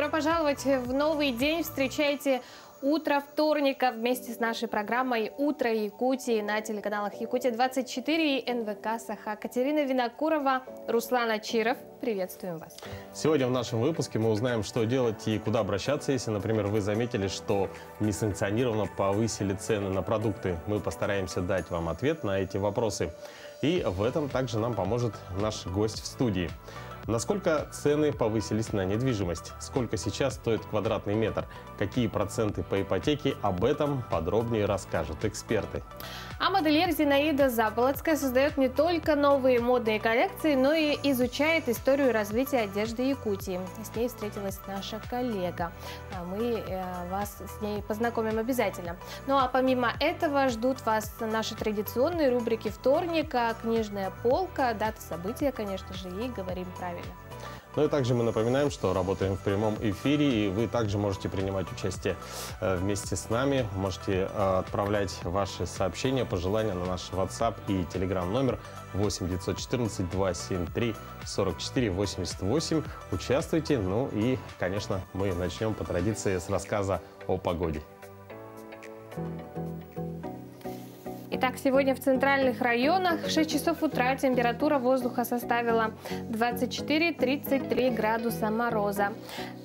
Добро пожаловать в новый день. Встречайте утро вторника вместе с нашей программой «Утро Якутии» на телеканалах «Якутия-24» и НВК «Саха». Катерина Винокурова, Руслан Ачиров. Приветствуем вас. Сегодня в нашем выпуске мы узнаем, что делать и куда обращаться, если, например, вы заметили, что несанкционированно повысили цены на продукты. Мы постараемся дать вам ответ на эти вопросы. И в этом также нам поможет наш гость в студии. Насколько цены повысились на недвижимость? Сколько сейчас стоит квадратный метр? Какие проценты по ипотеке? Об этом подробнее расскажут эксперты. А модельер Зинаида Заболоцкая создает не только новые модные коллекции, но и изучает историю развития одежды Якутии. С ней встретилась наша коллега. Мы вас с ней познакомим обязательно. Ну а помимо этого ждут вас наши традиционные рубрики вторника, книжная полка, дата события, конечно же, и говорим правильно. Ну и также мы напоминаем, что работаем в прямом эфире, и вы также можете принимать участие вместе с нами. Можете отправлять ваши сообщения, пожелания на наш WhatsApp и Telegram номер 8 914 273 44 88. Участвуйте. Ну и, конечно, мы начнем по традиции с рассказа о погоде. Итак, сегодня в центральных районах в 6 часов утра температура воздуха составила 24-33 градуса мороза.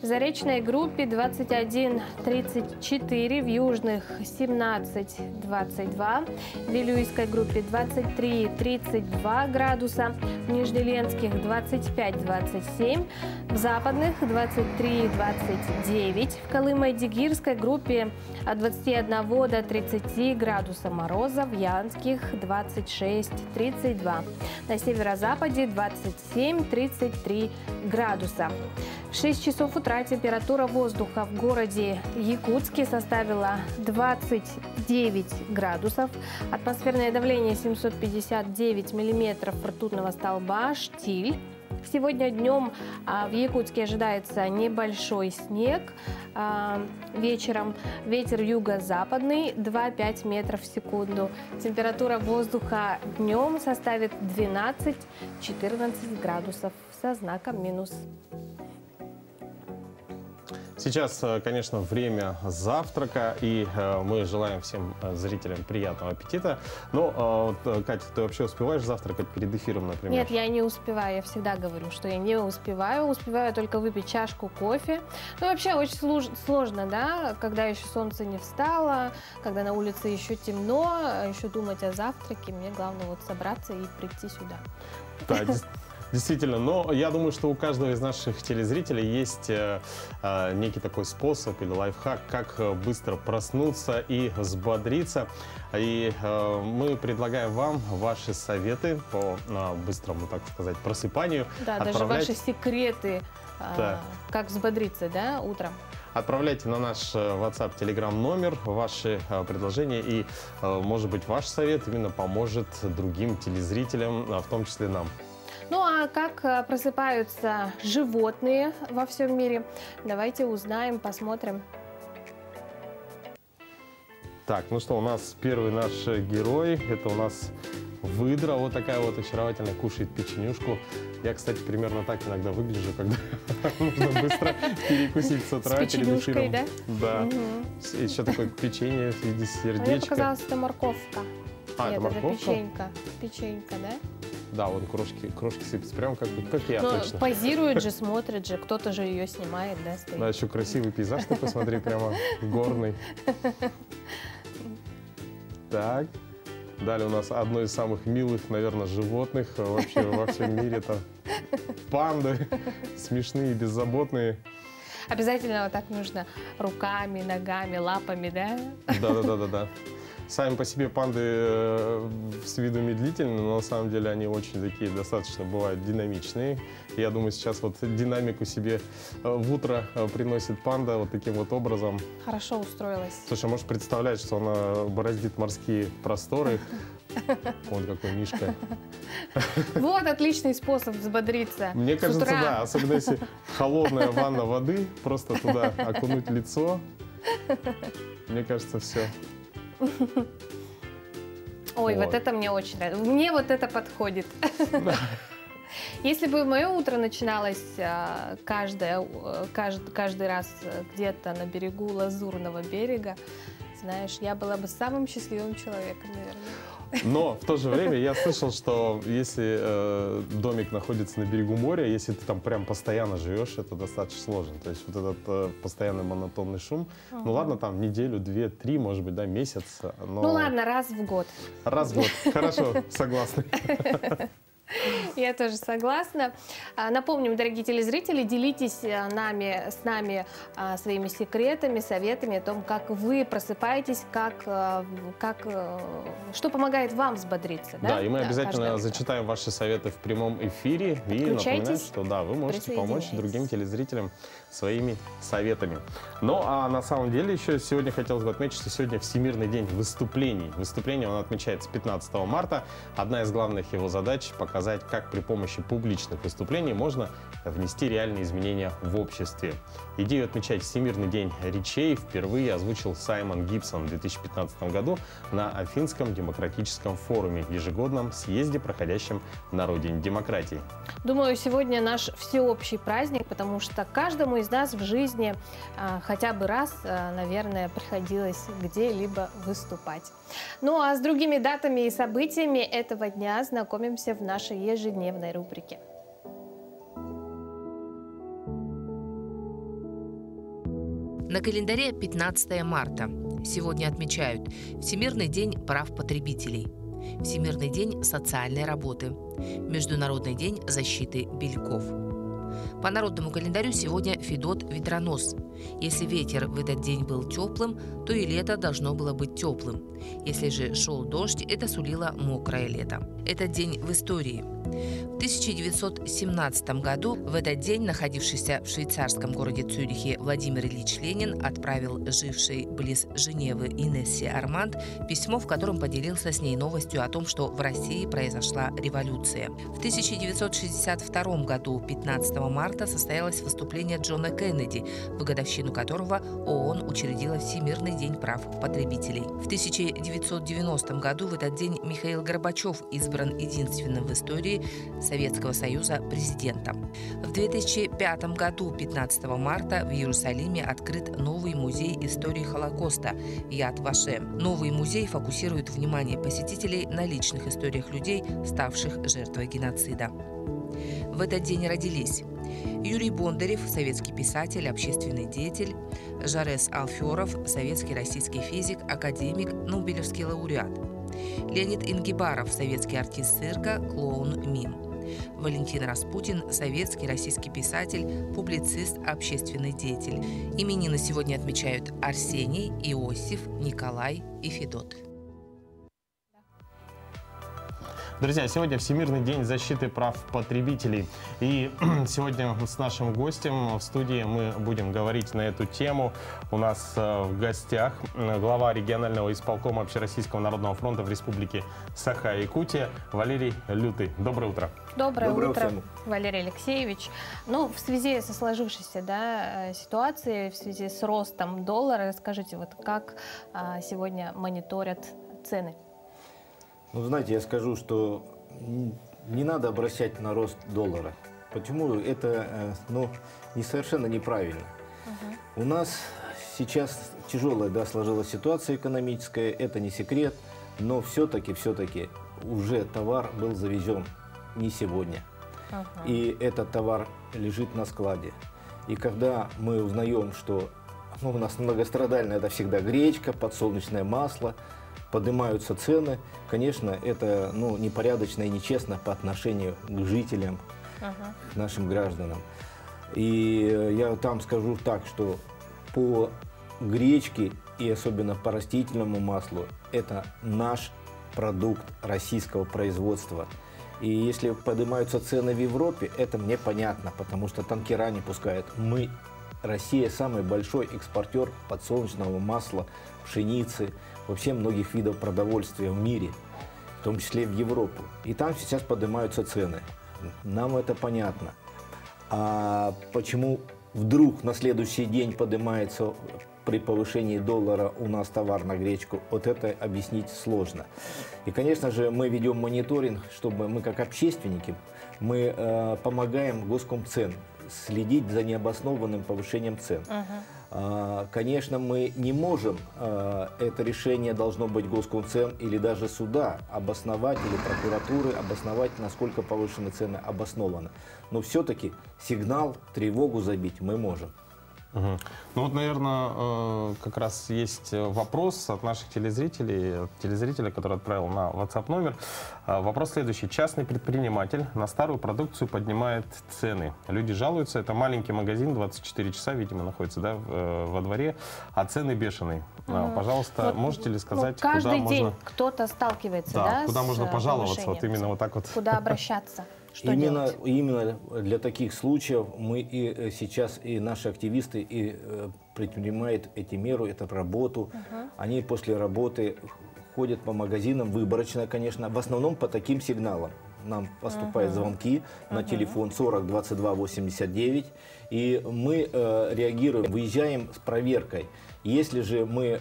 В Заречной группе 21-34, в южных 17-22, в Вилюйской группе 23-32 градуса, в Нижнеленских 25-27, в западных 23-29, в Колымо-Дигирской группе от 21 до 30 градуса мороза, в Янских 26-32, на северо-западе 27-33 градуса. В 6 часов утра температура воздуха в городе Якутске составила 29 градусов, атмосферное давление 759 миллиметров ртутного столба, штиль. Сегодня днем в Якутске ожидается небольшой снег. Вечером ветер юго-западный 2-5 метров в секунду. Температура воздуха днем составит 12-14 градусов со знаком минус. Сейчас, конечно, время завтрака, и мы желаем всем зрителям приятного аппетита. Но, Катя, ты вообще успеваешь завтракать перед эфиром, например? Нет, я не успеваю. Я всегда говорю, что я не успеваю. Успеваю только выпить чашку кофе. Ну, вообще, очень сложно, да, когда еще солнце не встало, когда на улице еще темно, еще думать о завтраке. Мне главное вот собраться и прийти сюда. Да, действительно, но я думаю, что у каждого из наших телезрителей есть некий такой способ или лайфхак, как быстро проснуться и взбодриться. И мы предлагаем вам ваши советы по быстрому, так сказать, просыпанию. Да, даже ваши секреты, да, как взбодриться, да, утром. Отправляйте на наш WhatsApp, Telegram номер ваши предложения, и, может быть, ваш совет именно поможет другим телезрителям, в том числе нам. Ну а как просыпаются животные во всем мире? Давайте узнаем, посмотрим. Так, ну что, у нас первый наш герой. Это у нас выдра. Вот такая вот очаровательная, кушает печенюшку. Я, кстати, примерно так иногда выгляжу, когда нужно быстро перекусить с утра перед эфиром. Да? Да. Еще такое печенье в виде сердечка. Мне показалось, это морковка. Нет, это морковка? печенька. Печенька, да? Да, вон крошки сыпятся, прям как я, точно. Позирует же, смотрит же, кто-то же ее снимает, да, стоит. Да, еще красивый пейзаж, ты посмотри, прямо горный. Так, далее у нас одно из самых милых, наверное, животных вообще во всем мире. Это панды, смешные, беззаботные. Обязательно вот так нужно руками, ногами, лапами, да? Да. Сами по себе панды с виду медлительны, но на самом деле они очень такие достаточно бывают динамичные. Я думаю, сейчас вот динамику себе в утро приносит панда вот таким вот образом. Хорошо устроилась. Слушай, можешь представлять, что она бороздит морские просторы. Вот какой мишка. Вот отличный способ взбодриться. Мне кажется, да, особенно если холодная ванна воды, просто туда окунуть лицо. Мне кажется, все. Ой, вот это мне очень нравится. Мне вот это подходит. Если бы мое утро начиналось каждый раз где-то на берегу Лазурного берега, знаешь, я была бы самым счастливым человеком, наверное. Но в то же время я слышал, что если домик находится на берегу моря, если ты там прям постоянно живешь, это достаточно сложно. То есть вот этот постоянный монотонный шум, ну ладно, там неделю, 2, 3, может быть, да, месяц. Но... Ну ладно, раз в год. Раз в год, хорошо, согласны. Я тоже согласна. Напомним, дорогие телезрители, делитесь с нами своими секретами, советами о том, как вы просыпаетесь, что помогает вам взбодриться. Да, и мы обязательно зачитаем ваши советы в прямом эфире. И напоминаем, что да, вы можете помочь другим телезрителям своими советами. Ну, а на самом деле еще сегодня хотелось бы отметить, что сегодня Всемирный день выступлений. Выступление он отмечается 15 марта. Одна из главных его задач – показать, как при помощи публичных выступлений можно внести реальные изменения в обществе. Идею отмечать Всемирный день речей впервые озвучил Саймон Гибсон в 2015 году на Афинском демократическом форуме, ежегодном съезде, проходящем на родине демократии. Думаю, сегодня наш всеобщий праздник, потому что каждому из нас в жизни хотя бы раз, наверное, приходилось где-либо выступать. Ну а с другими датами и событиями этого дня знакомимся в нашей ежедневной рубрике. На календаре 15 марта. Сегодня отмечают Всемирный день прав потребителей, Всемирный день социальной работы, Международный день защиты бельков. По народному календарю сегодня Федот Ветронос. Если ветер в этот день был теплым, то и лето должно было быть теплым. Если же шел дождь, это сулило мокрое лето. Этот день в истории. В 1917 году в этот день находившийся в швейцарском городе Цюрихе Владимир Ильич Ленин отправил жившей близ Женевы Инессе Арманд письмо, в котором поделился с ней новостью о том, что в России произошла революция. В 1962 году, 15 марта, состоялось выступление Джона Кеннеди, в годовщину которого ООН учредила Всемирный день прав потребителей. В 1990 году в этот день Михаил Горбачев избран единственным в истории Советского Союза президентом. В 2005 году, 15 марта, в Иерусалиме открыт новый музей истории Холокоста Яд Вашем. Новый музей фокусирует внимание посетителей на личных историях людей, ставших жертвой геноцида. В этот день родились Юрий Бондарев, советский писатель, общественный деятель; Жарес Алферов, советский российский физик, академик, Нобелевский лауреат; Леонид Ингибаров, советский артист цирка, клоун, мим; Валентин Распутин, советский российский писатель, публицист, общественный деятель. Именины сегодня отмечают Арсений, Иосиф, Николай и Федот. Друзья, сегодня Всемирный день защиты прав потребителей. И сегодня с нашим гостем в студии мы будем говорить на эту тему. У нас в гостях глава регионального исполкома Общероссийского народного фронта в Республике Саха-Якутия Валерий Лютый. Доброе утро. Доброе утро, Валерий Алексеевич. Ну, в связи со сложившейся ситуацией, в связи с ростом доллара, расскажите, вот как сегодня мониторят цены? Ну, знаете, я скажу, что не надо обращать на рост доллара. Почему? Это совершенно неправильно. У нас сейчас тяжелая сложилась ситуация экономическая, это не секрет, но все-таки уже товар был завезен не сегодня. И этот товар лежит на складе. И когда мы узнаем, что у нас многострадальная это всегда гречка, подсолнечное масло, поднимаются цены, конечно, это непорядочно и нечестно по отношению к жителям, к нашим гражданам. И я там скажу так, что по гречке и особенно по растительному маслу это наш продукт российского производства. И если поднимаются цены в Европе, это мне понятно, потому что танкера не пускают. Россия самый большой экспортер подсолнечного масла, пшеницы, вообще многих видов продовольствия в мире, в том числе в Европу. И там сейчас поднимаются цены. Нам это понятно. А почему вдруг на следующий день поднимается при повышении доллара у нас товар на гречку, вот это объяснить сложно. И, конечно же, мы ведем мониторинг, чтобы мы как общественники, мы помогаем Госкомцен следить за необоснованным повышением цен. Конечно, мы не можем, это решение должно быть Госкомцен или даже суда обосновать, или прокуратуры обосновать, насколько повышены цены обоснованы. Но все-таки сигнал, тревогу забить мы можем. Ну вот, наверное, как раз есть вопрос от наших телезрителей, от телезрителя, который отправил на WhatsApp номер. Вопрос следующий. Частный предприниматель на старую продукцию поднимает цены. Люди жалуются, это маленький магазин, 24 часа, видимо, находится, да, во дворе, а цены бешеные. Пожалуйста, вот, можете ли сказать, каждый куда день можно... кто-то сталкивается, да, куда с можно пожаловаться, вот именно вот так вот. Куда обращаться? Что именно для таких случаев мы и сейчас, и наши активисты и предпринимают эти меры, эту работу. Они после работы ходят по магазинам, выборочно, конечно, в основном по таким сигналам. Нам поступают звонки на телефон 40 22 89, и мы реагируем, выезжаем с проверкой. Если же мы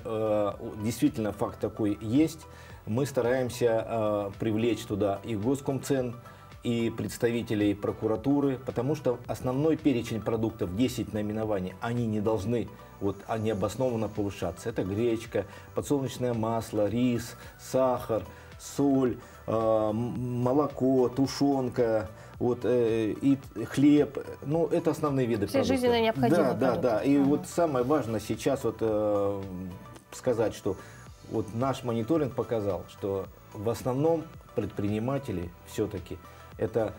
действительно факт такой есть, мы стараемся привлечь туда и Госкомцен, и представителей прокуратуры, потому что основной перечень продуктов, 10 наименований, они не должны необоснованно повышаться. Это гречка, подсолнечное масло, рис, сахар, соль, молоко, тушенка, и хлеб. Ну, это основные виды продуктов. Все жизненно необходимые продукты. Да. И вот самое важное сейчас сказать, что наш мониторинг показал, что в основном предприниматели все-таки это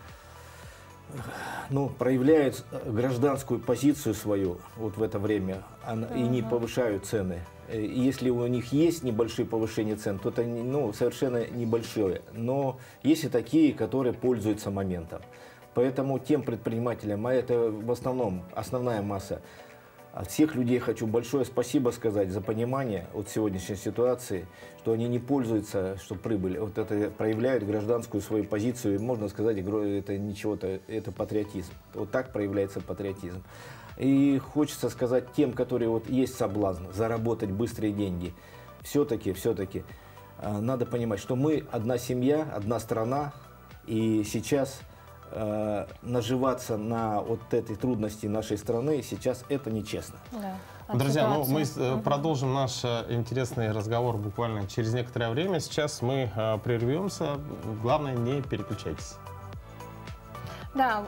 проявляют гражданскую позицию свою в это время и не повышают цены. И если у них есть небольшие повышения цен, то это совершенно небольшие. Но есть и такие, которые пользуются моментом. Поэтому тем предпринимателям, а это в основном основная масса, от всех людей хочу большое спасибо сказать за понимание сегодняшней ситуации, что они не пользуются, что прибыль, это проявляют гражданскую свою позицию, и можно сказать, это ничего-то, это патриотизм. Вот так проявляется патриотизм. И хочется сказать тем, которые есть соблазн заработать быстрые деньги, все-таки надо понимать, что мы одна семья, одна страна, и сейчас наживаться на этой трудности нашей страны сейчас это нечестно. Да, друзья, мы продолжим наш интересный разговор буквально через некоторое время. Сейчас мы прервемся. Главное, не переключайтесь. Да.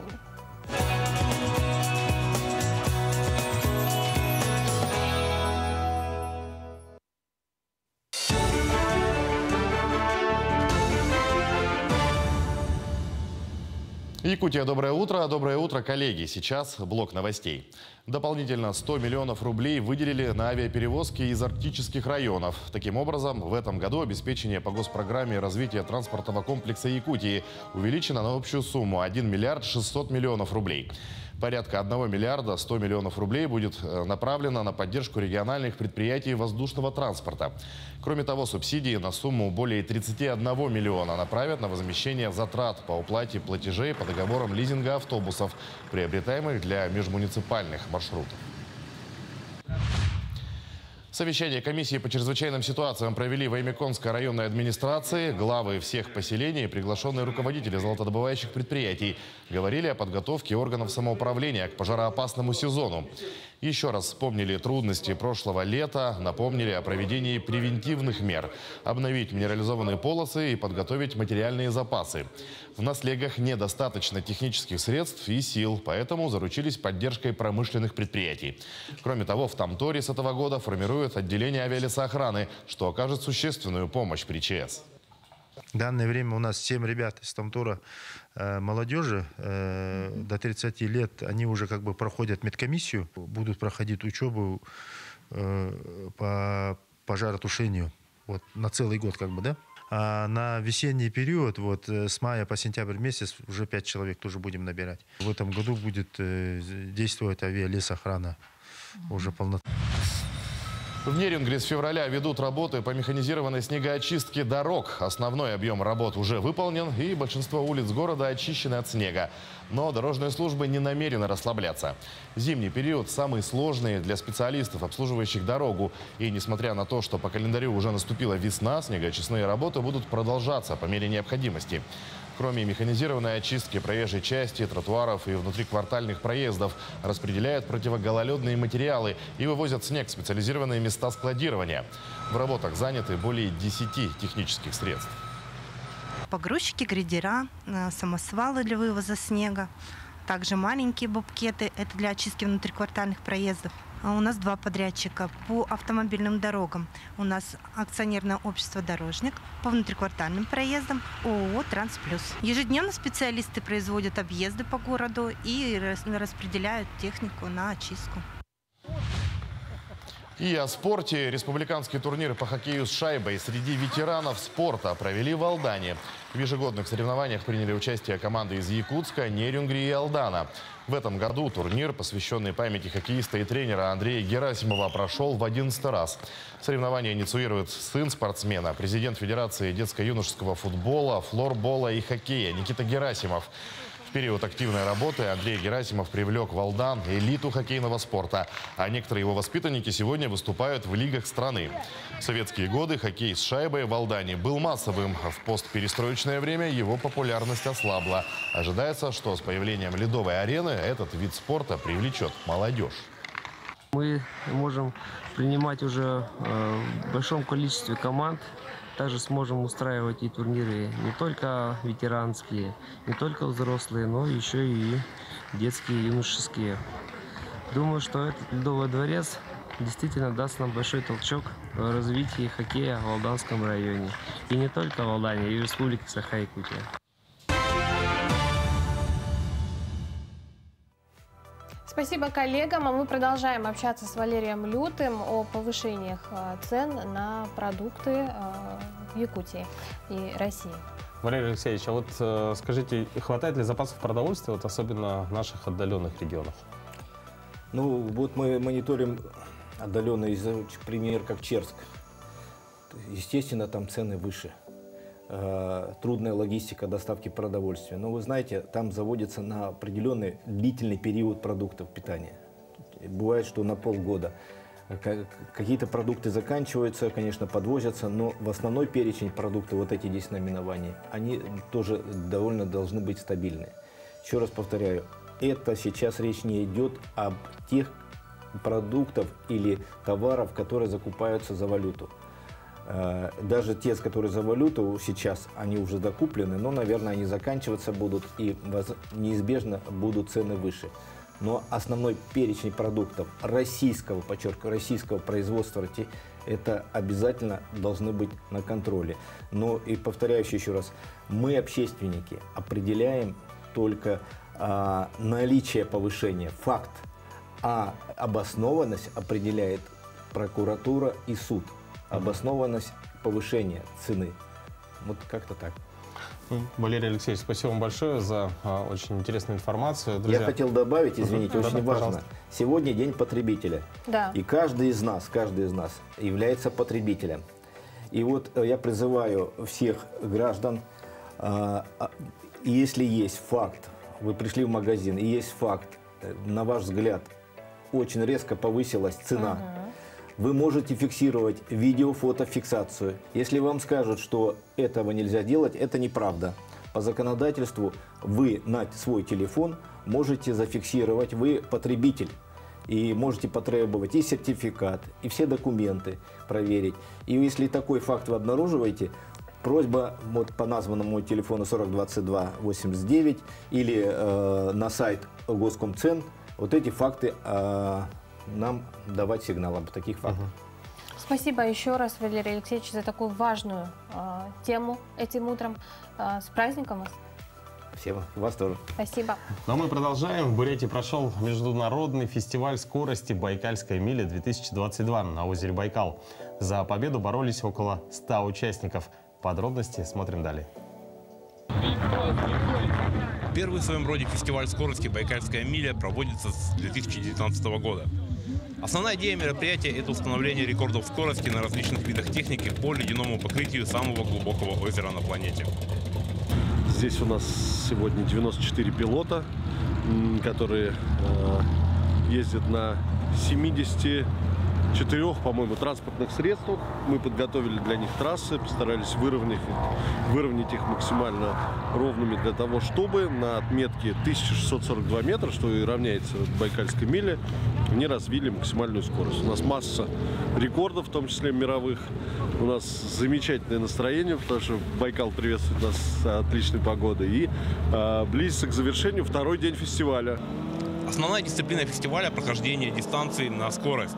Якутия, доброе утро, коллеги. Сейчас блок новостей. Дополнительно 100 миллионов рублей выделили на авиаперевозки из арктических районов. Таким образом, в этом году обеспечение по госпрограмме развития транспортного комплекса Якутии увеличено на общую сумму 1 миллиард 600 миллионов рублей. Порядка 1 миллиарда 100 миллионов рублей будет направлено на поддержку региональных предприятий воздушного транспорта. Кроме того, субсидии на сумму более 31 миллиона направят на возмещение затрат по уплате платежей по договорам лизинга автобусов, приобретаемых для межмуниципальных маршрутов. Совещание комиссии по чрезвычайным ситуациям провели в Аймяконской районной администрации. Главы всех поселений и приглашенные руководители золотодобывающих предприятий говорили о подготовке органов самоуправления к пожароопасному сезону. Еще раз вспомнили трудности прошлого лета, напомнили о проведении превентивных мер, обновить минерализованные полосы и подготовить материальные запасы. В наслегах недостаточно технических средств и сил, поэтому заручились поддержкой промышленных предприятий. Кроме того, в Тамторе с этого года формируют отделение авиалесоохраны, что окажет существенную помощь при ЧС. В данное время у нас 7 ребят из Тамтора, молодежи до 30 лет, они уже проходят медкомиссию, будут проходить учебу по пожаротушению на целый год да. А на весенний период, с мая по сентябрь месяц, уже 5 человек тоже будем набирать. В этом году будет действовать авиалесоохрана уже полноценно. В Нерюнгри с февраля ведут работы по механизированной снегоочистке дорог. Основной объем работ уже выполнен, и большинство улиц города очищены от снега. Но дорожные службы не намерены расслабляться. Зимний период самый сложный для специалистов, обслуживающих дорогу. И несмотря на то, что по календарю уже наступила весна, снегоочистные работы будут продолжаться по мере необходимости. Кроме механизированной очистки проезжей части, тротуаров и внутриквартальных проездов, распределяют противогололедные материалы и вывозят снег в специализированные места складирования. В работах заняты более 10 технических средств. Погрузчики, грейдера, самосвалы для вывоза снега, также маленькие бобкеты, это для очистки внутриквартальных проездов. У нас два подрядчика по автомобильным дорогам. У нас акционерное общество «Дорожник», по внутриквартальным проездам ООО «Трансплюс». Ежедневно специалисты производят объезды по городу и распределяют технику на очистку. И о спорте. Республиканские турниры по хоккею с шайбой среди ветеранов спорта провели в Алдане. В ежегодных соревнованиях приняли участие команды из Якутска, Нерюнгри и Алдана. В этом году турнир, посвященный памяти хоккеиста и тренера Андрея Герасимова, прошел в 11-й раз. Соревнования инициирует сын спортсмена, президент Федерации детско-юношеского футбола, флорбола и хоккея Никита Герасимов. В период активной работы Андрей Герасимов привлек в Алдан элиту хоккейного спорта, а некоторые его воспитанники сегодня выступают в лигах страны. В советские годы хоккей с шайбой в Алдане был массовым. В постперестроечное время его популярность ослабла. Ожидается, что с появлением ледовой арены этот вид спорта привлечет молодежь. Мы можем принимать уже в большом количестве команд. Также сможем устраивать и турниры не только ветеранские, не только взрослые, но еще и детские, юношеские. Думаю, что этот ледовый дворец действительно даст нам большой толчок в развитии хоккея в Алданском районе. И не только в Алдане, и в Республике Саха-Якутия. Спасибо коллегам. А мы продолжаем общаться с Валерием Лютым о повышениях цен на продукты в Якутии и России. Валерий Алексеевич, а вот скажите, хватает ли запасов продовольствия, вот особенно в наших отдаленных регионах? Ну, вот мы мониторим отдаленный, пример, как Черск. Естественно, там цены выше. Трудная логистика доставки продовольствия. Но вы знаете, там заводится на определенный длительный период продуктов питания. Бывает, что на полгода. Какие-то продукты заканчиваются, конечно, подвозятся, но в основной перечень продуктов, вот эти 10 наименований, они тоже довольно должны быть стабильны. Еще раз повторяю, это сейчас речь не идет об тех продуктах или товаров, которые закупаются за валюту. Даже те, которые за валюту сейчас, они уже докуплены, но, наверное, они заканчиваться будут и неизбежно будут цены выше. Но основной перечень продуктов российского, подчеркиваю, российского производства, это обязательно должны быть на контроле. Но и повторяю еще раз, мы, общественники, определяем только наличие повышения, факт, а обоснованность определяет прокуратура и суд. Обоснованность повышения цены. Вот как-то так. Валерий Алексеевич, спасибо вам большое за очень интересную информацию. Друзья. Я хотел добавить, извините, очень важно. Пожалуйста. Сегодня день потребителя. Да. И каждый из нас является потребителем. И вот я призываю всех граждан, если есть факт, вы пришли в магазин, и есть факт, на ваш взгляд, очень резко повысилась цена, вы можете фиксировать видео-фотофиксацию. Если вам скажут, что этого нельзя делать, это неправда. По законодательству вы на свой телефон можете зафиксировать, вы потребитель. И можете потребовать и сертификат, и все документы проверить. И если такой факт вы обнаруживаете, просьба вот по названному телефону 402289 или на сайт Госкомцен вот эти факты нам давать сигнал об таких фактах. Спасибо еще раз, Валерий Алексеевич, за такую важную тему этим утром. С праздником вас! Спасибо. Вас тоже. Спасибо. Но мы продолжаем. В Бурятии прошел международный фестиваль скорости «Байкальская миля-2022» на озере Байкал. За победу боролись около 100 участников. Подробности смотрим далее. Первый в своем роде фестиваль скорости «Байкальская миля» проводится с 2019 года. Основная идея мероприятия – это установление рекордов скорости на различных видах техники по ледяному покрытию самого глубокого озера на планете. Здесь у нас сегодня 94 пилота, которые ездят на 74, по-моему, транспортных средствах. Мы подготовили для них трассы, постарались выровнять их максимально ровными для того, чтобы на отметке 1642 метра, что и равняется Байкальской миле, они развили максимальную скорость. У нас масса рекордов, в том числе мировых. У нас замечательное настроение, потому что Байкал приветствует нас с отличной погодой. И близится к завершению второй день фестиваля. Основная дисциплина фестиваля – прохождение дистанции на скорость.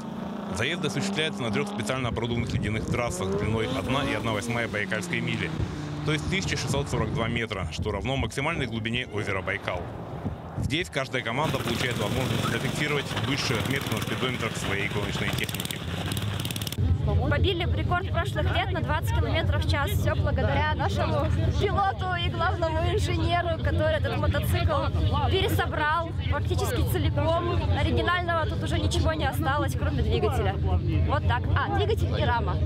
Заезды осуществляются на 3 специально оборудованных ледяных трассах длиной 1,1/8 Байкальской мили, то есть 1642 метра, что равно максимальной глубине озера Байкал. Здесь каждая команда получает возможность зафиксировать высшую отметку на спидометрах своей гоночной техники. Побили рекорд прошлых лет на 20 км в час. Все благодаря нашему пилоту и главному инженеру, который этот мотоцикл пересобрал практически целиком. Оригинального тут уже ничего не осталось, кроме двигателя. Вот так. Двигатель и рама.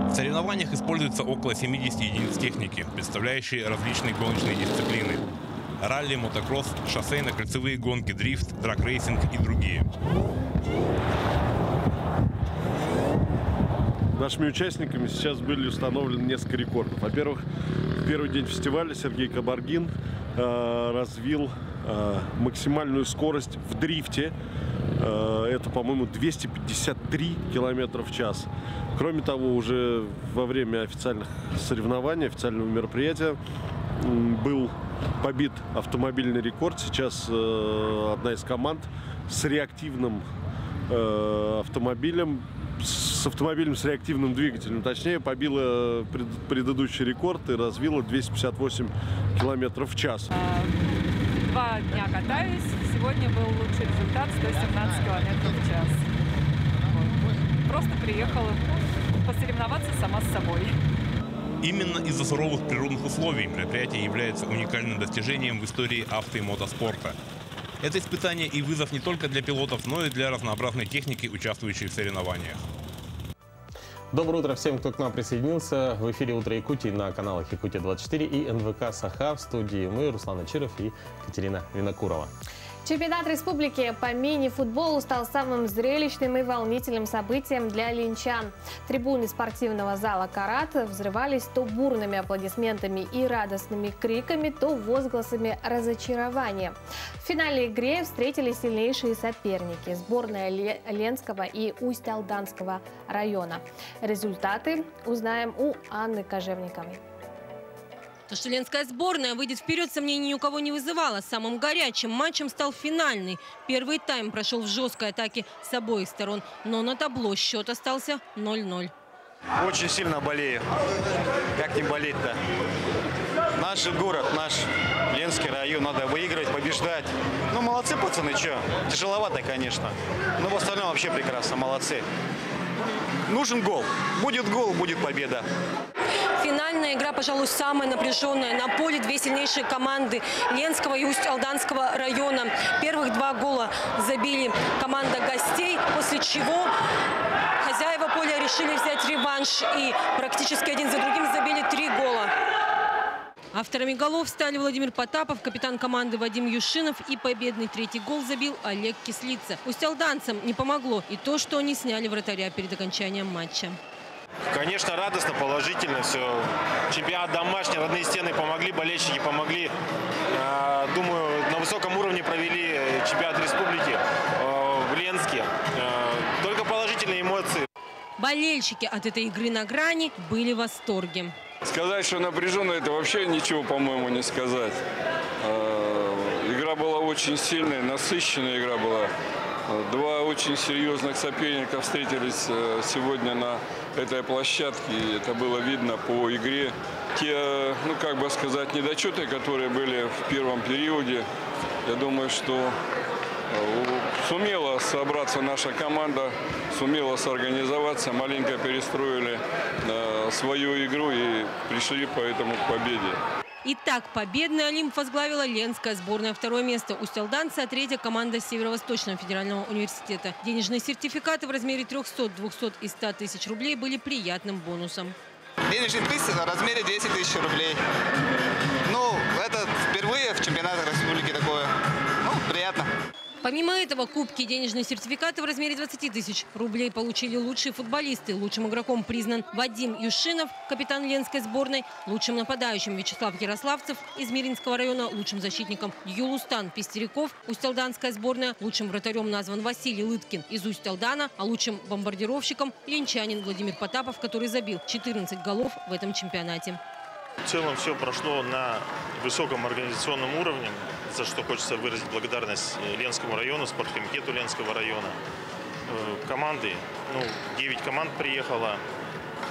В соревнованиях используется около 70 единиц техники, представляющие различные гоночные дисциплины. Ралли, мотокросс, шоссейно-кольцевые гонки, дрифт, драг-рейсинг и другие. Нашими участниками сейчас были установлены несколько рекордов. Во-первых, в первый день фестиваля Сергей Кабаргин развил максимальную скорость в дрифте. Это, по-моему, 253 км в час. Кроме того, уже во время официальных соревнований, официального мероприятия был побит автомобильный рекорд. Сейчас одна из команд с реактивным автомобилем, с реактивным двигателем, точнее, побила предыдущий рекорд и развила 258 км в час. 2 дня катаюсь. Сегодня был лучший результат – 117 км в час. Просто приехала посоревноваться сама с собой. Именно из-за суровых природных условий мероприятие является уникальным достижением в истории авто и мотоспорта. Это испытание и вызов не только для пилотов, но и для разнообразной техники, участвующей в соревнованиях. Доброе утро всем, кто к нам присоединился. В эфире «Утро Якутии» на каналах Якутия-24 и НВК «Саха». В студии мы, Руслан Ачиров и Катерина Винокурова. Чемпионат республики по мини-футболу стал самым зрелищным и волнительным событием для ленчан. Трибуны спортивного зала «Карат» взрывались то бурными аплодисментами и радостными криками, то возгласами разочарования. В финальной игре встретились сильнейшие соперники – сборная Ленского и Усть-Алданского района. Результаты узнаем у Анны Кожевниковой. То, что ленская сборная выйдет вперед, сомнений ни у кого не вызывало. Самым горячим матчем стал финальный. Первый тайм прошел в жесткой атаке с обоих сторон, но на табло счет остался 0-0. Очень сильно болею. Как не болеть-то? Наш город, наш Ленский район, надо выигрывать, побеждать. Ну, молодцы, пацаны, что? Тяжеловато, конечно. Но в остальном вообще прекрасно, молодцы. Нужен гол. Будет гол, будет победа. Финальная игра, пожалуй, самая напряженная. На поле две сильнейшие команды Ленского и Усть-Алданского района. Первых 2 гола забили команда гостей, после чего хозяева поля решили взять реванш и практически один за другим забили 3 гола. Авторами голов стали Владимир Потапов, капитан команды Вадим Юшинов, и победный 3-й гол забил Олег Кислица. Усть-Алданцам не помогло и то, что они сняли вратаря перед окончанием матча. Конечно, радостно, положительно все. Чемпионат домашний, родные стены помогли, болельщики помогли. Думаю, на высоком уровне провели чемпионат республики в Ленске. Только положительные эмоции. Болельщики от этой игры на грани были в восторге. Сказать, что напряженно, это вообще ничего, по-моему, не сказать. Игра была очень сильная, насыщенная игра была. 2 очень серьезных соперника встретились сегодня на этой площадке. И это было видно по игре. Те, ну как бы сказать, недочеты, которые были в первом периоде, я думаю, что сумела собраться наша команда, сумела сорганизоваться, маленько перестроили свою игру и пришли поэтому к победе. Итак, победный Олимп возглавила Ленская сборная. Второе место Усть-Алданцы, а третья команда Северо-Восточного федерального университета. Денежные сертификаты в размере 300, 200 и 100 тысяч рублей были приятным бонусом. Денежный приз в размере 10 тысяч рублей. Ну, это впервые в чемпионатах республики такое. Ну, приятно. Помимо этого, кубки и денежные сертификаты в размере 20 тысяч рублей получили лучшие футболисты. Лучшим игроком признан Вадим Юшинов, капитан Ленской сборной. Лучшим нападающим Вячеслав Ярославцев из Миринского района. Лучшим защитником Юлустан Пестеряков, Усть-Алданская сборная. Лучшим вратарем назван Василий Лыткин из Усть-Алдана. А лучшим бомбардировщиком ленчанин Владимир Потапов, который забил 14 голов в этом чемпионате. В целом все прошло на высоком организационном уровне, за что хочется выразить благодарность Ленскому району, спорткомитету Ленского района. Команды, 9 команд приехало.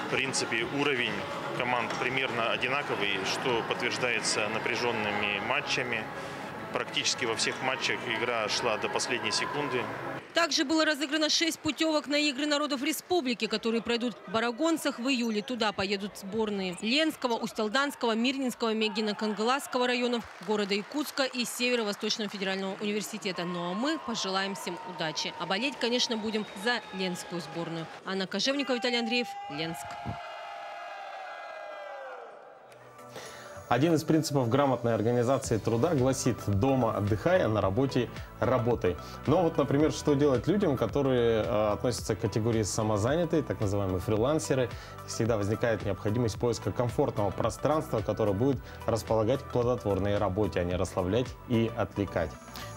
В принципе, уровень команд примерно одинаковый, что подтверждается напряженными матчами. Практически во всех матчах игра шла до последней секунды. Также было разыграно 6 путевок на Игры народов республики, которые пройдут в Барагонцах в июле. Туда поедут сборные Ленского, Усть-Алданского, Мирнинского, Мегино-Кангаласского районов, города Якутска и Северо-Восточного федерального университета. Ну а мы пожелаем всем удачи. А болеть, конечно, будем за Ленскую сборную. Анна Кожевникова, Виталий Андреев, Ленск. Один из принципов грамотной организации труда гласит: дома отдыхай, а на работе работай. Но вот, например, что делать людям, которые относятся к категории самозанятые, так называемые фрилансеры? Всегда возникает необходимость поиска комфортного пространства, которое будет располагать к плодотворной работе, а не расслаблять и отвлекать.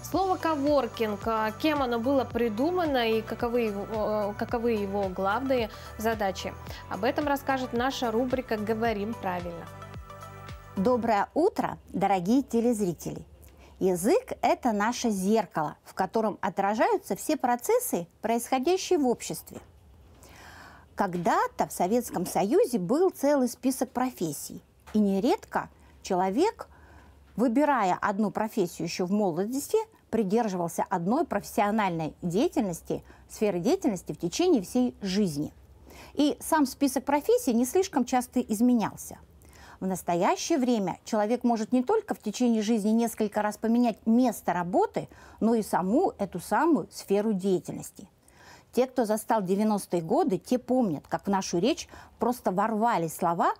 Слово «коворкинг», кем оно было придумано и каковы его главные задачи? Об этом расскажет наша рубрика «Говорим правильно». Доброе утро, дорогие телезрители! Язык – это наше зеркало, в котором отражаются все процессы, происходящие в обществе. Когда-то в Советском Союзе был целый список профессий. И нередко человек, выбирая одну профессию еще в молодости, придерживался одной профессиональной деятельности, сферы деятельности в течение всей жизни. И сам список профессий не слишком часто изменялся. В настоящее время человек может не только в течение жизни несколько раз поменять место работы, но и саму эту самую сферу деятельности. Те, кто застал 90-е годы, те помнят, как в нашу речь просто ворвались слова,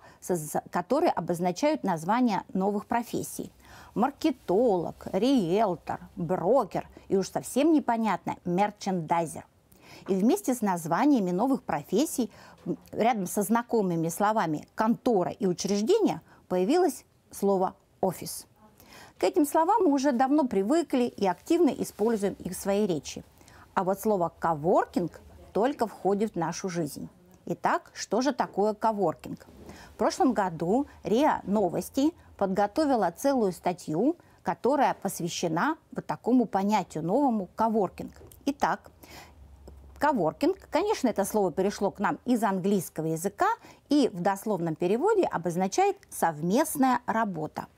которые обозначают названия новых профессий. Маркетолог, риэлтор, брокер и уж совсем непонятно мерчендайзер. И вместе с названиями новых профессий, рядом со знакомыми словами «контора» и «учреждение» появилось слово «офис». К этим словам мы уже давно привыкли и активно используем их в своей речи. А вот слово «коворкинг» только входит в нашу жизнь. Итак, что же такое коворкинг? В прошлом году РИА Новости подготовила целую статью, которая посвящена вот такому понятию новому коворкинг. Итак, коворкинг, конечно, это слово перешло к нам из английского языка и в дословном переводе обозначает «совместная работа».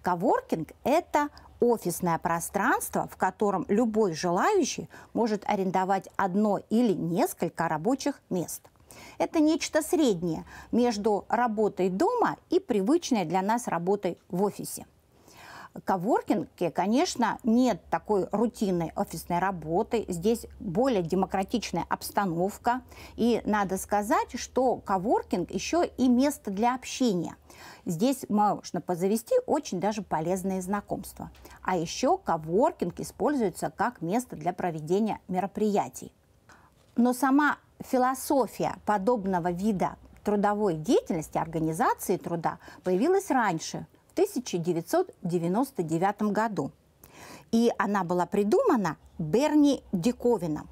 Коворкинг – это офисное пространство, в котором любой желающий может арендовать одно или несколько рабочих мест. Это нечто среднее между работой дома и привычной для нас работой в офисе. В коворкинге, конечно, нет такой рутинной офисной работы. Здесь более демократичная обстановка. И надо сказать, что коворкинг еще и место для общения. Здесь можно позавести очень даже полезные знакомства. А еще коворкинг используется как место для проведения мероприятий. Но сама философия подобного вида трудовой деятельности, организации труда, появилась раньше, в 1999 году. И она была придумана Берни Диковином,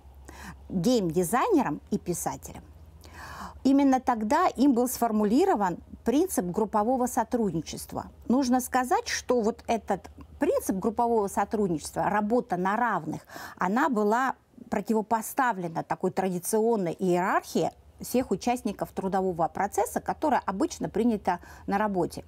геймдизайнером и писателем. Именно тогда им был сформулирован принцип группового сотрудничества. Нужно сказать, что вот этот принцип группового сотрудничества, работа на равных, она была противопоставлена такой традиционной иерархии всех участников трудового процесса, которая обычно принята на работе.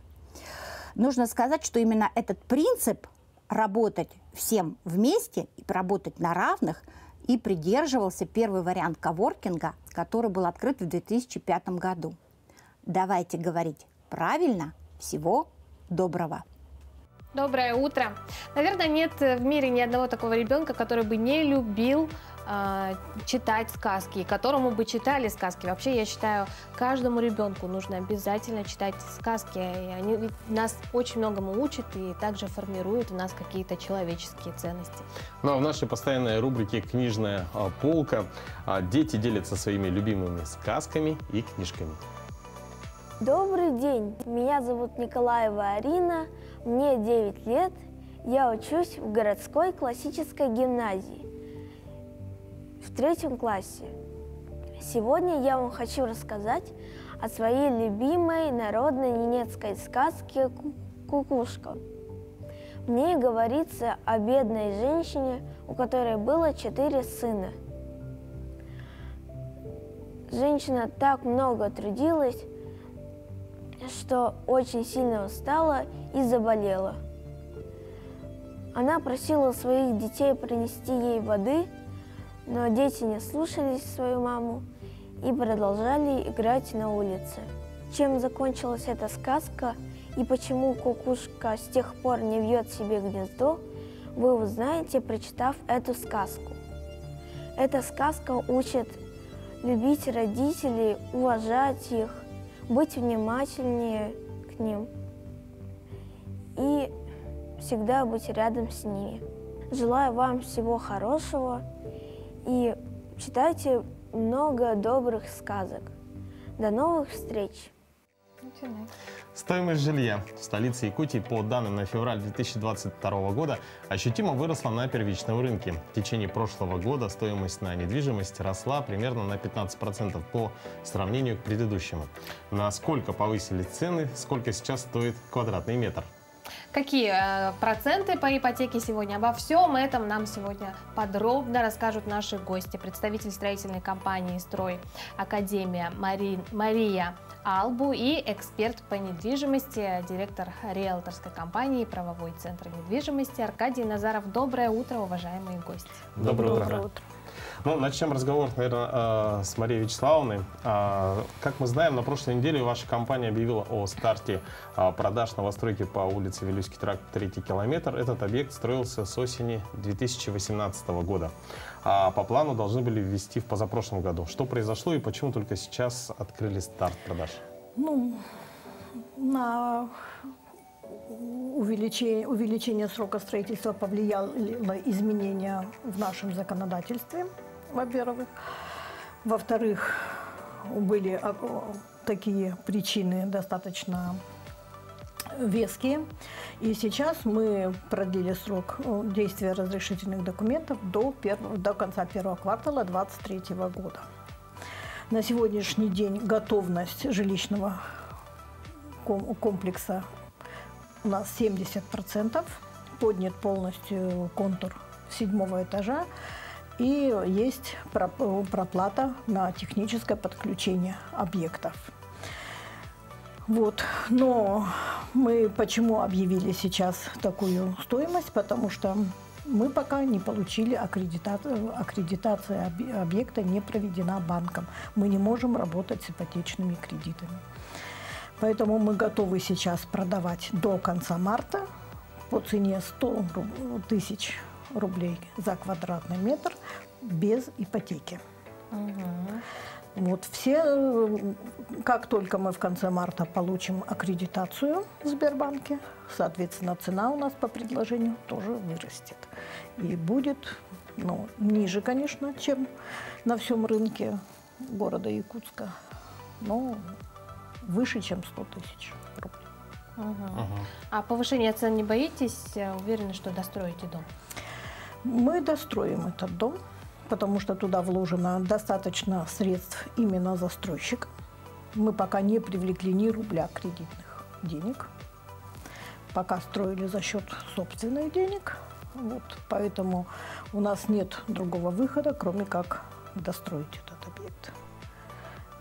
Нужно сказать, что именно этот принцип работать всем вместе, работать на равных, и придерживался первый вариант коворкинга, который был открыт в 2005 году. Давайте говорить правильно. Всего доброго. Доброе утро. Наверное, нет в мире ни одного такого ребенка, который бы не любил читать сказки, которому бы читали сказки. Вообще, я считаю, каждому ребенку нужно обязательно читать сказки. И они ведь нас очень многому учат и также формируют у нас какие-то человеческие ценности. Ну а в нашей постоянной рубрике «Книжная полка» дети делятся своими любимыми сказками и книжками. Добрый день, меня зовут Николаева Арина, мне 9 лет, я учусь в городской классической гимназии в 3 классе. Сегодня я вам хочу рассказать о своей любимой народной немецкой сказке «Кукушка». В ней говорится о бедной женщине, у которой было 4 сына. Женщина так много трудилась, что очень сильно устала и заболела. Она просила своих детей принести ей воды, но дети не слушались свою маму и продолжали играть на улице. Чем закончилась эта сказка и почему кукушка с тех пор не вьет себе гнездо, вы узнаете, прочитав эту сказку. Эта сказка учит любить родителей, уважать их, быть внимательнее к ним и всегда быть рядом с ними. Желаю вам всего хорошего и читайте много добрых сказок. До новых встреч! Стоимость жилья в столице Якутии по данным на февраль 2022 года ощутимо выросла на первичном рынке. В течение прошлого года стоимость на недвижимость росла примерно на 15% по сравнению к предыдущему. Насколько повысились цены, сколько сейчас стоит квадратный метр? Какие проценты по ипотеке сегодня? Обо всем этом нам сегодня подробно расскажут наши гости. Представитель строительной компании «Строй Академия» Мария Албу и эксперт по недвижимости, директор риэлторской компании «Правовой центр недвижимости» Аркадий Назаров. Доброе утро, уважаемые гости. Доброе утро. Ну, начнем разговор, наверное, с Марией Вячеславовной. Как мы знаем, на прошлой неделе ваша компания объявила о старте продаж новостройки по улице Вилюйский тракт, 3-й километр. Этот объект строился с осени 2018 года. А по плану должны были ввести в позапрошлом году. Что произошло и почему только сейчас открыли старт продаж? Ну, на увеличение срока строительства повлияло изменения в нашем законодательстве, во-первых. Во-вторых, были такие причины достаточно веские. И сейчас мы продлили срок действия разрешительных документов до конца первого квартала 2023 года. На сегодняшний день готовность жилищного комплекса у нас 70%, поднят полностью контур 7-го этажа и есть проплата на техническое подключение объектов. Вот. Но мы почему объявили сейчас такую стоимость? Потому что мы пока не получили аккредитация объекта, не проведена банком. Мы не можем работать с ипотечными кредитами. Поэтому мы готовы сейчас продавать до конца марта по цене 100 тысяч рублей за квадратный метр без ипотеки. Вот все, как только мы в конце марта получим аккредитацию в Сбербанке, соответственно, цена у нас по предложению тоже вырастет. И будет, ну, ниже, конечно, чем на всем рынке города Якутска, но выше, чем 100 тысяч рублей. А повышение цен не боитесь? Уверены, что достроите дом? Мы достроим этот дом, потому что туда вложено достаточно средств именно застройщика. Мы пока не привлекли ни рубля кредитных денег. Пока строили за счет собственных денег. Вот, поэтому у нас нет другого выхода, кроме как достроить этот объект.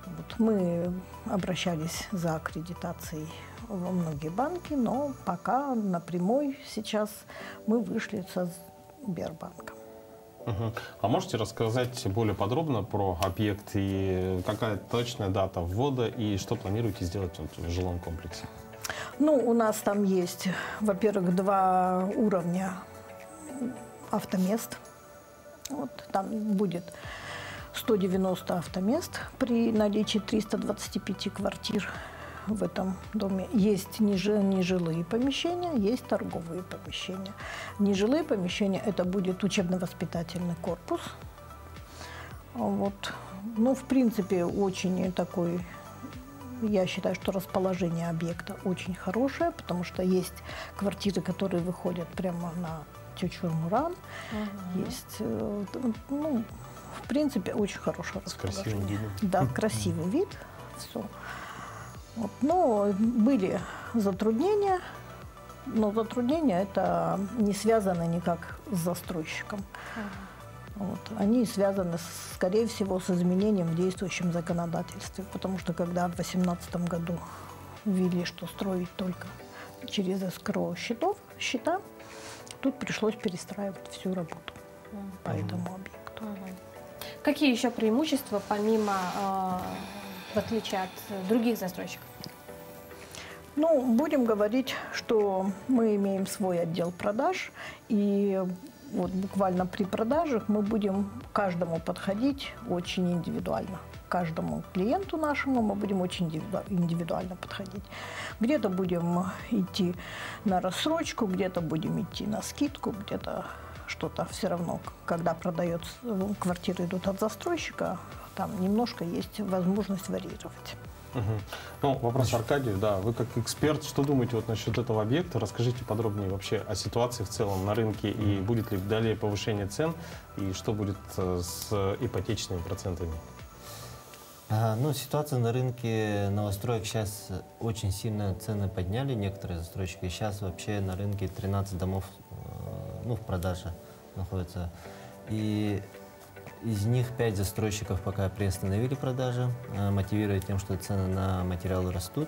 Вот, мы обращались за аккредитацией во многие банки, но пока напрямую сейчас мы вышли со Сбербанком. А можете рассказать более подробно про объект и какая точная дата ввода и что планируете сделать в жилом комплексе? Ну, у нас там есть, во-первых, 2 уровня автомест. Вот, там будет 190 автомест при наличии 325 квартир в этом доме. Есть нежилые помещения, есть торговые помещения. Нежилые помещения – это будет учебно-воспитательный корпус. Вот. Ну, в принципе, очень такой, я считаю, что расположение объекта очень хорошее, потому что есть квартиры, которые выходят прямо на Чучур-Муран. Есть, ну, в принципе, очень хорошее расположение. Да, красивый вид. Все. Вот. Но были затруднения, но затруднения это не связаны никак с застройщиком. Вот. Они связаны, скорее всего, с изменением в действующем законодательстве, потому что когда в 2018 году ввели, что строить только через эскроу счета, тут пришлось перестраивать всю работу по этому объекту. Какие еще преимущества, помимо, в отличие от других застройщиков? Ну, будем говорить, что мы имеем свой отдел продаж, и вот буквально при продажах мы будем каждому подходить очень индивидуально. Каждому клиенту нашему мы будем очень индивидуально подходить. Где-то будем идти на рассрочку, где-то будем идти на скидку, где-то что-то все равно, когда продается, квартиры идут от застройщика, там немножко есть возможность варьировать. Ну, вопрос Аркадию, да, вы как эксперт, что думаете вот насчет этого объекта? Расскажите подробнее вообще о ситуации в целом на рынке, и будет ли далее повышение цен, и что будет с ипотечными процентами? Ну, ситуация на рынке новостроек сейчас очень сильно цены подняли, некоторые застройщики. Сейчас вообще на рынке 13 домов в продаже находятся. И из них 5 застройщиков пока приостановили продажи, мотивируя тем, что цены на материалы растут,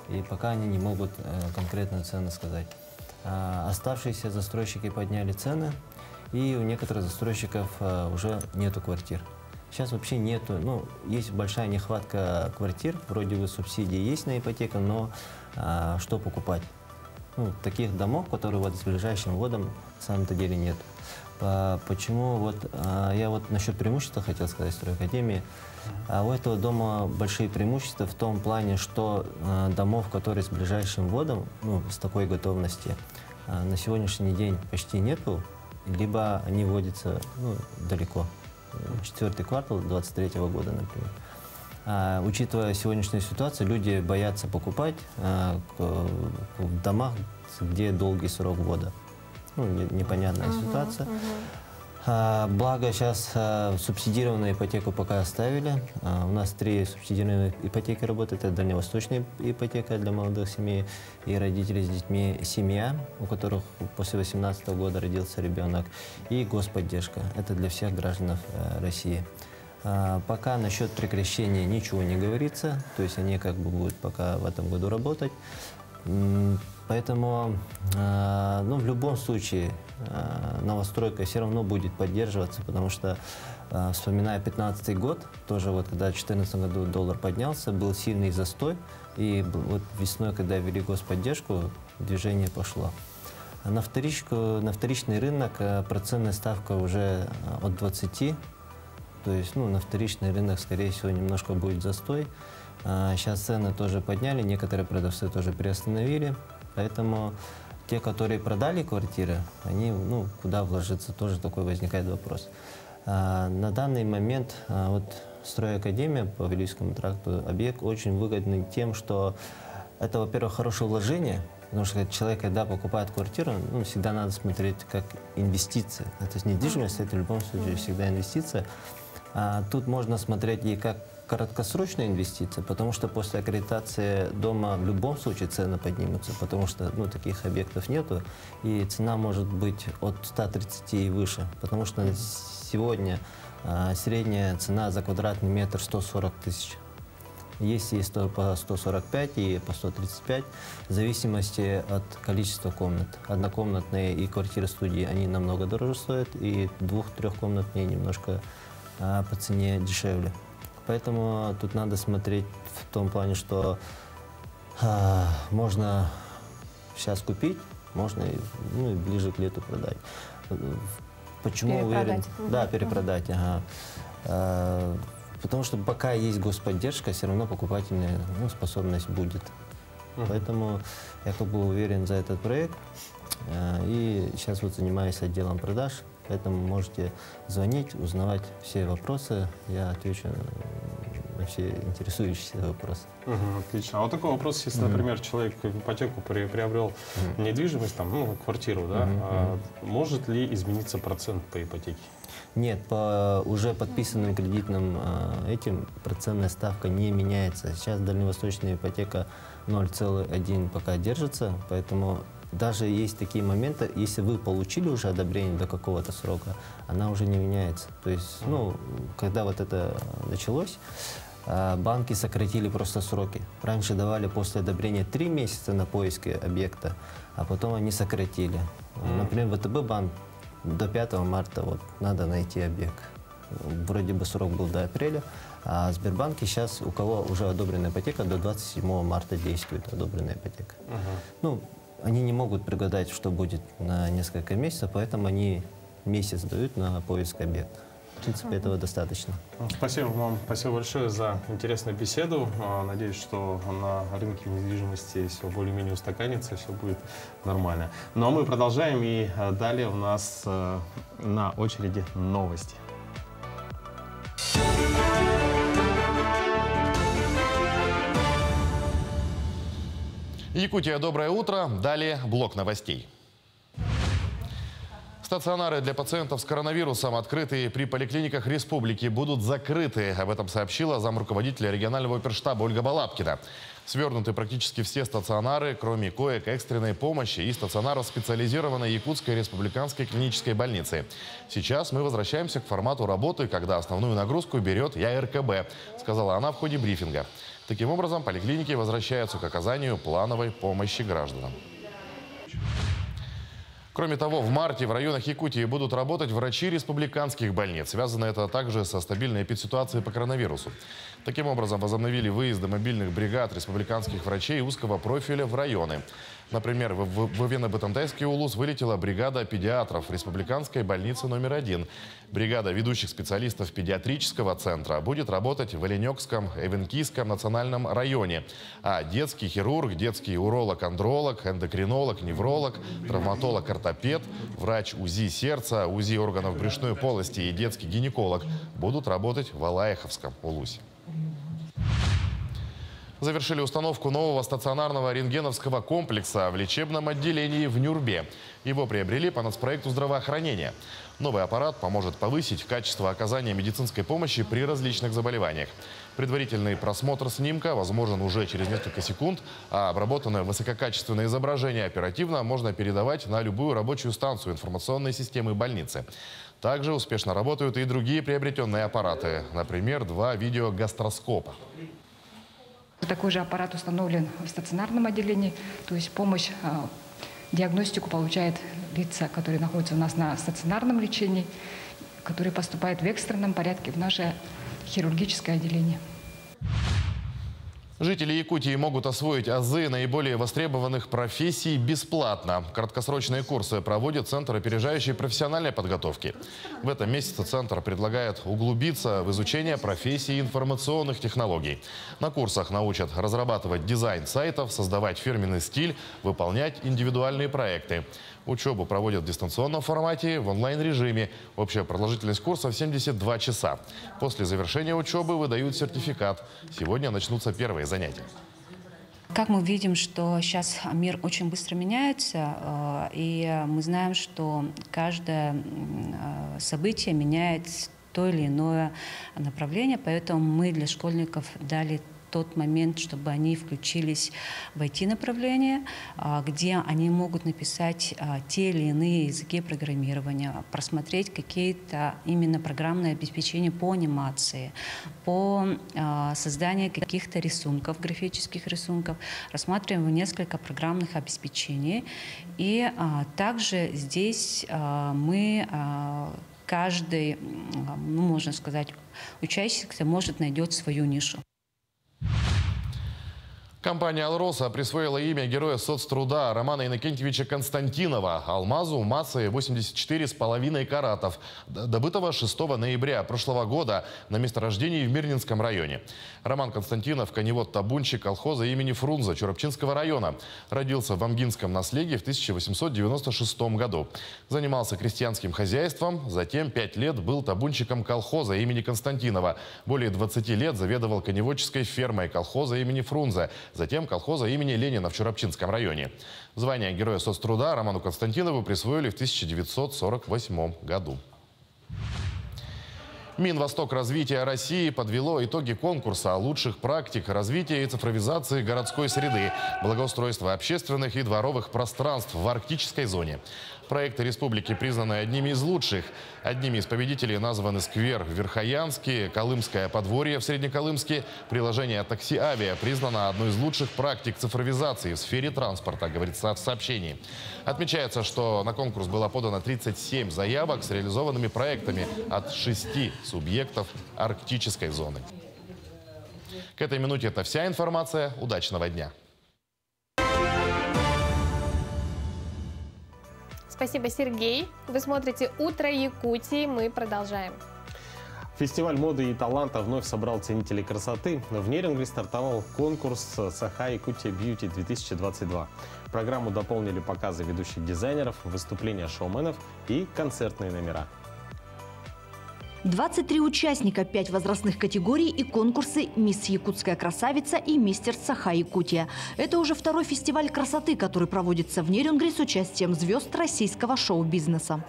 и пока они не могут конкретную цену сказать. Оставшиеся застройщики подняли цены, и у некоторых застройщиков уже нету квартир. Сейчас вообще нету, ну, есть большая нехватка квартир, вроде бы субсидии есть на ипотеку, но что покупать? Ну, таких домов, которые вот с ближайшим годом, на самом-то деле нет. Почему вот я вот насчет преимущества хотел сказать стройакадемии. У этого дома большие преимущества в том плане, что домов, которые с ближайшим годом, ну, с такой готовности, на сегодняшний день почти нету, либо они вводятся далеко. 4-й квартал 2023 года, например. Учитывая сегодняшнюю ситуацию, люди боятся покупать в домах, где долгий срок ввода. Ну, непонятная ситуация. Благо, сейчас субсидированную ипотеку пока оставили. У нас 3 субсидированные ипотеки работают. Это дальневосточная ипотека для молодых семей и родителей с детьми, семья, у которых после 2018 года родился ребенок, и господдержка. Это для всех граждан России. Пока насчет прекращения ничего не говорится, то есть они как бы будут пока в этом году работать. Поэтому, ну, в любом случае, новостройка все равно будет поддерживаться, потому что, вспоминая 2015 год, тоже вот когда в 2014 году доллар поднялся, был сильный застой, и вот весной, когда ввели господдержку, движение пошло. На вторичный рынок процентная ставка уже от 20, то есть, ну, на вторичный рынок, скорее всего, немножко будет застой. Сейчас цены тоже подняли, некоторые продавцы тоже приостановили. Поэтому те, которые продали квартиры, они, ну, куда вложиться, тоже такой возникает вопрос. На данный момент вот стройакадемия по Вилюйскому тракту объект очень выгодный тем, что это, во-первых, хорошее вложение, потому что человек, когда покупает квартиру, ну, всегда надо смотреть как инвестиция. То есть недвижимость – это в любом случае всегда инвестиция. Тут можно смотреть и как краткосрочная инвестиция, потому что после аккредитации дома в любом случае цены поднимутся, потому что, ну, таких объектов нету, и цена может быть от 130 и выше, потому что сегодня средняя цена за квадратный метр 140 тысяч. Есть и по 145, и по 135, в зависимости от количества комнат. Однокомнатные и квартиры-студии, они намного дороже стоят, и 2-3-комнатные немножко по цене дешевле. Поэтому тут надо смотреть в том плане, что Можно сейчас купить, можно и ближе к лету продать. Почему уверен? Да, перепродать. Ага. Потому что пока есть господдержка, все равно покупательная способность будет. Поэтому я как бы уверен за этот проект. И сейчас вот занимаюсь отделом продаж. Поэтому можете звонить, узнавать все вопросы. Я отвечу на все интересующиеся вопросы. Отлично. А вот такой вопрос, если, например, человек в ипотеку приобрел недвижимость, там, квартиру, да, может ли измениться процент по ипотеке? Нет, по уже подписанным кредитным этим процентная ставка не меняется. Сейчас дальневосточная ипотека 0,1 пока держится, поэтому даже есть такие моменты, если вы получили уже одобрение до какого-то срока, она уже не меняется. То есть, когда вот это началось, банки сократили просто сроки. Раньше давали после одобрения 3 месяца на поиск объекта, а потом они сократили. Например, ВТБ банк до 5 марта вот, надо найти объект. Вроде бы срок был до апреля, а в Сбербанке сейчас у кого уже одобренная ипотека, до 27 марта действует одобренная ипотека. Они не могут предугадать, что будет на несколько месяцев, поэтому они месяц дают на поиск объекта. В принципе, этого достаточно. Спасибо вам, спасибо большое за интересную беседу. Надеюсь, что на рынке недвижимости все более-менее устаканится, все будет нормально. Ну а мы продолжаем, и далее у нас на очереди новости. Якутия, доброе утро. Далее блок новостей. Стационары для пациентов с коронавирусом, открытые при поликлиниках республики, будут закрыты. Об этом сообщила замруководителя регионального оперштаба Ольга Балабкина. Свернуты практически все стационары, кроме коек экстренной помощи и стационаров специализированной Якутской республиканской клинической больницы. Сейчас мы возвращаемся к формату работы, когда основную нагрузку берет ЯРКБ, сказала она в ходе брифинга. Таким образом, поликлиники возвращаются к оказанию плановой помощи гражданам. Кроме того, в марте в районах Якутии будут работать врачи республиканских больниц. Связано это также со стабильной эпидситуацией по коронавирусу. Таким образом, возобновили выезды мобильных бригад республиканских врачей узкого профиля в районы. Например, в Вовино-Батантайский улус вылетела бригада педиатров республиканской больницы номер 1. Бригада ведущих специалистов педиатрического центра будет работать в Оленёкском, Эвенкийском национальном районе. А детский хирург, детский уролог-андролог, эндокринолог, невролог, травматолог-ортопед, врач УЗИ сердца, УЗИ органов брюшной полости и детский гинеколог будут работать в Алаеховском улусе. Завершили установку нового стационарного рентгеновского комплекса в лечебном отделении в Нюрбе. Его приобрели по нацпроекту здравоохранения. Новый аппарат поможет повысить качество оказания медицинской помощи при различных заболеваниях. Предварительный просмотр снимка возможен уже через несколько секунд, а обработанное высококачественное изображение оперативно можно передавать на любую рабочую станцию информационной системы больницы. Также успешно работают и другие приобретенные аппараты, например, 2 видеогастроскопа. Такой же аппарат установлен в стационарном отделении, то есть помощь, диагностику получают лица, которые находятся у нас на стационарном лечении, которые поступают в экстренном порядке в наше хирургическое отделение. Жители Якутии могут освоить азы наиболее востребованных профессий бесплатно. Краткосрочные курсы проводит Центр опережающей профессиональной подготовки. В этом месяце Центр предлагает углубиться в изучение профессий информационных технологий. На курсах научат разрабатывать дизайн сайтов, создавать фирменный стиль, выполнять индивидуальные проекты. Учебу проводят в дистанционном формате, в онлайн-режиме. Общая продолжительность курсов 72 часа. После завершения учебы выдают сертификат. Сегодня начнутся первые занятия. Как мы видим, что сейчас мир очень быстро меняется, и мы знаем, что каждое событие меняет то или иное направление, поэтому мы для школьников дали тот момент, чтобы они включились в IT-направление, где они могут написать те или иные языки программирования, просмотреть какие-то именно программные обеспечения по анимации, по созданию каких-то рисунков, графических рисунков. Рассматриваем несколько программных обеспечений. И также здесь мы каждый, можно сказать, учащийся может найти свою нишу. Компания «Алроса» присвоила имя героя соцтруда Романа Иннокентьевича Константинова алмазу массой 84,5 каратов, добытого 6 ноября прошлого года на месторождении в Мирнинском районе. Роман Константинов – коневод-табунщик колхоза имени Фрунзе Чурапчинского района. Родился в Амгинском наследии в 1896 году. Занимался крестьянским хозяйством, затем 5 лет был табунщиком колхоза имени Константинова. Более 20 лет заведовал коневодческой фермой колхоза имени Фрунзе, затем колхоза имени Ленина в Чурапчинском районе. Звание Героя соцтруда Роману Константинову присвоили в 1948 году. Минвостокразвития России подвело итоги конкурса лучших практик развития и цифровизации городской среды, благоустройства общественных и дворовых пространств в арктической зоне. Проекты республики признаны одними из лучших. Одними из победителей названы сквер в Верхоянске, Колымское подворье в Среднеколымске. Приложение «Такси Авиа» признано одной из лучших практик цифровизации в сфере транспорта, говорится в сообщении. Отмечается, что на конкурс было подано 37 заявок с реализованными проектами от 6 субъектов арктической зоны. К этой минуте это вся информация. Удачного дня! Спасибо, Сергей. Вы смотрите «Утро Якутии». Мы продолжаем. Фестиваль моды и таланта вновь собрал ценителей красоты. В Нерюнгри стартовал конкурс «Саха Якутия Бьюти 2022». Программу дополнили показы ведущих дизайнеров, выступления шоуменов и концертные номера. 23 участника, 5 возрастных категорий и конкурсы «Мисс Якутская красавица» и «Мистер Саха Якутия». Это уже второй фестиваль красоты, который проводится в Нерюнгри с участием звезд российского шоу-бизнеса.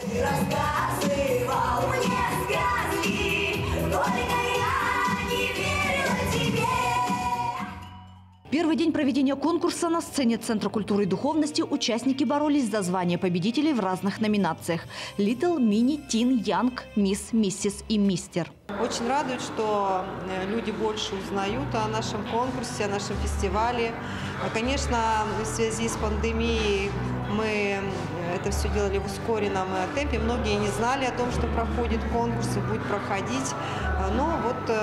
Первый день проведения конкурса на сцене Центра культуры и духовности участники боролись за звание победителей в разных номинациях – Little, Mini, Teen, Young, Miss, Mrs. и Мистер. Очень радует, что люди больше узнают о нашем конкурсе, о нашем фестивале. Конечно, в связи с пандемией мы это все делали в ускоренном темпе. Многие не знали о том, что проходит конкурс и будет проходить. Но вот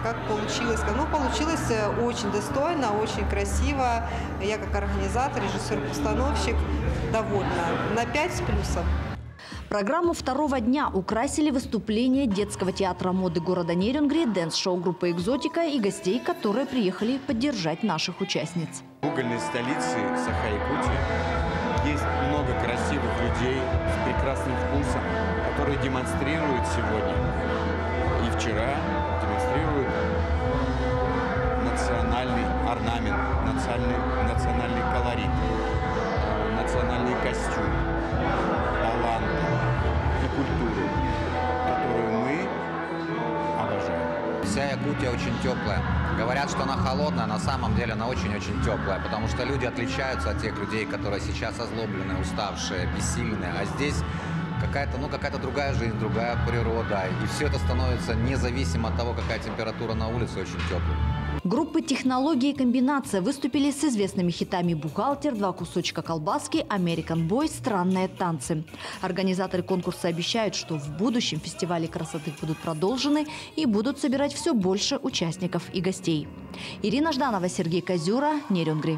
как получилось. Ну, получилось очень достойно, очень красиво. Я как организатор, режиссер-постановщик довольна. На 5 с плюсом. Программу второго дня украсили выступления детского театра моды города Нерюнгри, дэнс-шоу группы «Экзотика» и гостей, которые приехали поддержать наших участниц. В угольной столице Саха-Якутии есть много красивых людей с прекрасным вкусом, которые демонстрируют сегодня и вчера демонстрируют национальный орнамент, национальный колорит, национальный костюм, талант и культуру, которую мы обожаем. Вся Якутия очень теплая. Говорят, что она холодная, на самом деле она очень-очень теплая, потому что люди отличаются от тех людей, которые сейчас озлобленные, уставшие, бессильные, а здесь какая-то другая жизнь, другая природа. И все это становится независимо от того, какая температура на улице, очень теплой. Группы «Технологии и комбинация» выступили с известными хитами «Бухгалтер», «Два кусочка колбаски», «Американ Бой», «Странные танцы». Организаторы конкурса обещают, что в будущем фестивали красоты будут продолжены и будут собирать все больше участников и гостей. Ирина Жданова, Сергей Козюра, Нерюнгри.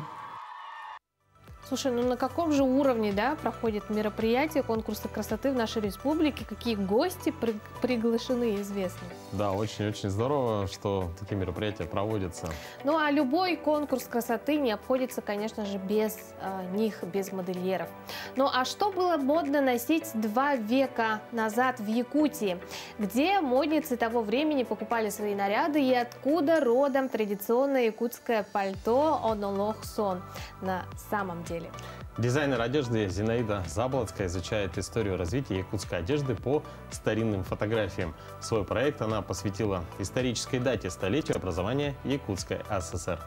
Слушай, ну на каком же уровне, да, проходит мероприятие конкурса красоты в нашей республике? Какие гости приглашены и известны? Да, очень-очень здорово, что такие мероприятия проводятся. Ну а любой конкурс красоты не обходится, конечно же, без них, без модельеров. Ну а что было модно носить 2 века назад в Якутии? Где модницы того времени покупали свои наряды и откуда родом традиционное якутское пальто «Онолох-сон» на самом деле? Дизайнер одежды Зинаида Заблоцкая изучает историю развития якутской одежды по старинным фотографиям. Свой проект она посвятила исторической дате столетия образования Якутской ССР.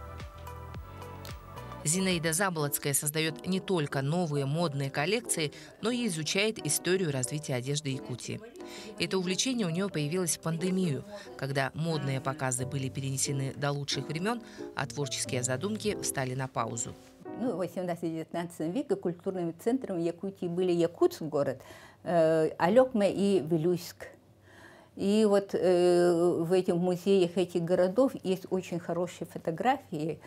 Зинаида Заблоцкая создает не только новые модные коллекции, но и изучает историю развития одежды Якутии. Это увлечение у нее появилось в пандемию, когда модные показы были перенесены до лучших времен, а творческие задумки встали на паузу. В 18-19 веке культурным центром Якутии были Якутск город, Алекме и Вилюйск. И вот в этих музеях этих городов есть очень хорошие фотографии.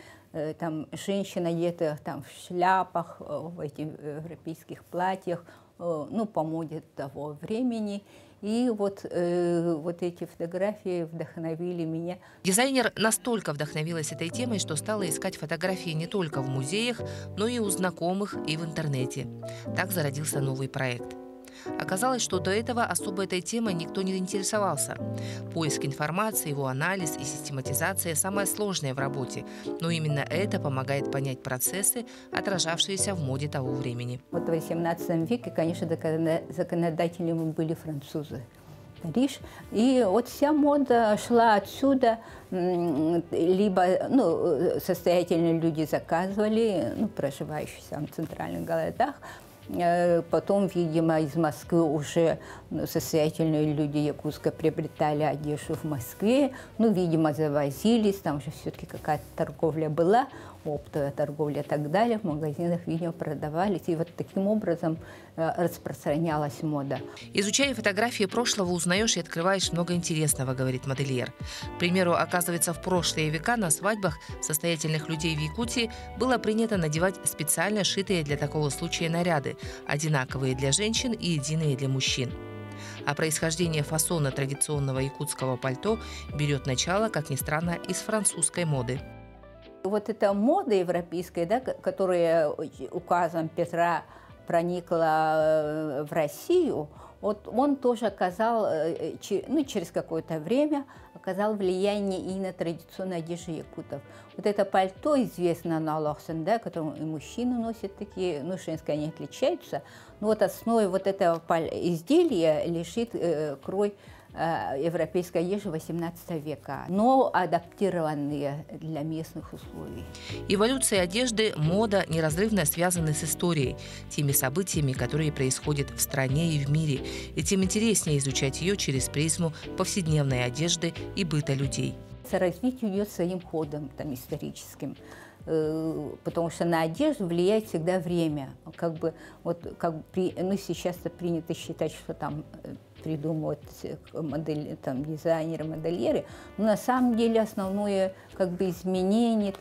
Там женщина одета там в шляпах, в этих европейских платьях, ну, по моде того времени. И вот эти фотографии вдохновили меня. Дизайнер настолько вдохновилась этой темой, что стала искать фотографии не только в музеях, но и у знакомых и в интернете. Так зародился новый проект. Оказалось, что до этого особо этой темой никто не интересовался. Поиск информации, его анализ и систематизация – самое сложное в работе. Но именно это помогает понять процессы, отражавшиеся в моде того времени. Вот в XVIII веке, конечно, законодателями были французы. Париж. И вот вся мода шла отсюда. Либо состоятельные люди заказывали, проживающие там в центральных городах. Потом, видимо, из Москвы уже состоятельные люди Якутска приобретали одежду в Москве. Ну, видимо, завозились, там же все-таки какая-то торговля была, оптовая торговля и так далее. В магазинах, видимо, продавались. И вот таким образом распространялась мода. Изучая фотографии прошлого, узнаешь и открываешь много интересного, говорит модельер. К примеру, оказывается, в прошлые века на свадьбах состоятельных людей в Якутии было принято надевать специально шитые для такого случая наряды, одинаковые для женщин и единые для мужчин. А происхождение фасона традиционного якутского пальто берет начало, как ни странно, из французской моды. Вот эта мода европейская, да, которая указом Петра проникла в Россию, вот он тоже оказал, через какое-то время оказал влияние и на традиционную одежду якутов. Вот это пальто известно на Лохсен, да, которым и мужчины носят такие, женские они отличаются. Но вот основой вот этого изделия лежит крой европейской одежды XVIII века, но адаптированные для местных условий. Эволюция одежды, мода неразрывно связаны с историей, теми событиями, которые происходят в стране и в мире, и тем интереснее изучать ее через призму повседневной одежды и быта людей. Развитие идет своим ходом историческим, потому что на одежду влияет всегда время. Сейчас-то принято считать, что там придумывают дизайнеры, модельеры, но на самом деле основное изменение,